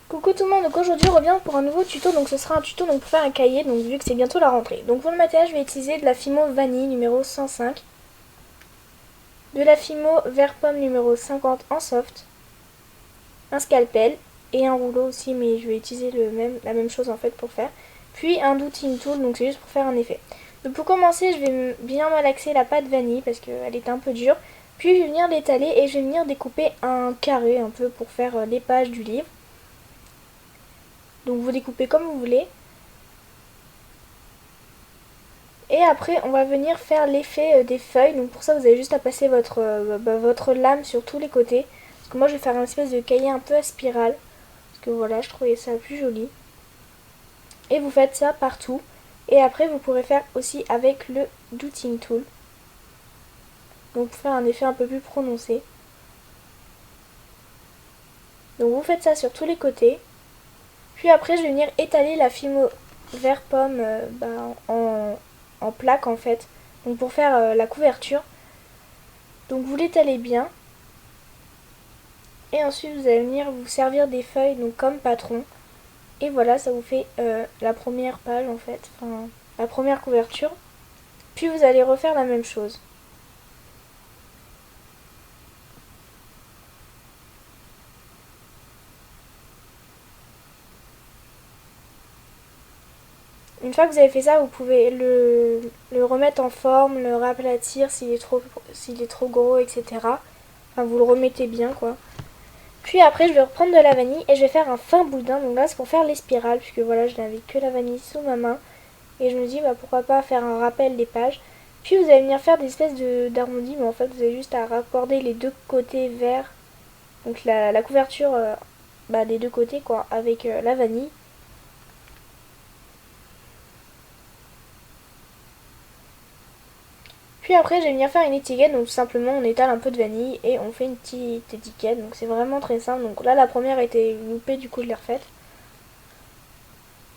Coucou tout le monde, donc aujourd'hui on revient pour un nouveau tuto, donc ce sera un tuto donc pour faire un cahier, donc vu que c'est bientôt la rentrée. Donc pour le matériel je vais utiliser de la Fimo Vanille numéro 105, de la Fimo Vert Pomme numéro 50 en soft, un scalpel et un rouleau aussi, mais je vais utiliser la même chose en fait pour faire, puis un douting tool, donc c'est juste pour faire un effet. Donc pour commencer je vais bien malaxer la pâte vanille parce qu'elle est un peu dure, puis je vais venir l'étaler et je vais venir découper un carré un peu pour faire les pages du livre. Donc vous découpez comme vous voulez. Et après on va venir faire l'effet des feuilles. Donc pour ça vous avez juste à passer votre lame sur tous les côtés. Parce que moi je vais faire un espèce de cahier un peu à spirale. Parce que voilà, je trouvais ça plus joli. Et vous faites ça partout. Et après vous pourrez faire aussi avec le douting tool. Donc pour faire un effet un peu plus prononcé. Donc vous faites ça sur tous les côtés. Puis après je vais venir étaler la Fimo Vert Pomme en plaque en fait. Donc pour faire la couverture. Donc vous l'étalez bien. Et ensuite vous allez venir vous servir des feuilles donc comme patron. Et voilà, ça vous fait la première page en fait, enfin la première couverture. Puis vous allez refaire la même chose. Une fois que vous avez fait ça, vous pouvez le remettre en forme, le raplatir s'il est trop gros, etc. Enfin vous le remettez bien quoi. Puis après je vais reprendre de la vanille et je vais faire un fin boudin. Donc là c'est pour faire les spirales puisque voilà je n'avais que la vanille sous ma main. Et je me dis bah pourquoi pas faire un rappel des pages. Puis vous allez venir faire des espèces d'arrondis, mais en fait vous avez juste à raccorder les deux côtés verts, donc la couverture des deux côtés quoi, avec la vanille. Puis après je vais venir faire une étiquette, donc tout simplement on étale un peu de vanille et on fait une petite étiquette, donc c'est vraiment très simple. Donc là la première était loupée, du coup je l'ai refaite.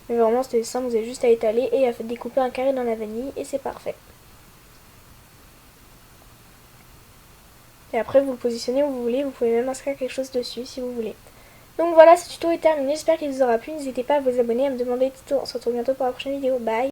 Mais vraiment c'était simple, vous avez juste à étaler et à découper un carré dans la vanille et c'est parfait. Et après vous le positionnez où vous voulez, vous pouvez même inscrire quelque chose dessus si vous voulez. Donc voilà, ce tuto est terminé, j'espère qu'il vous aura plu, n'hésitez pas à vous abonner, à me demander des tutos, on se retrouve bientôt pour la prochaine vidéo, bye.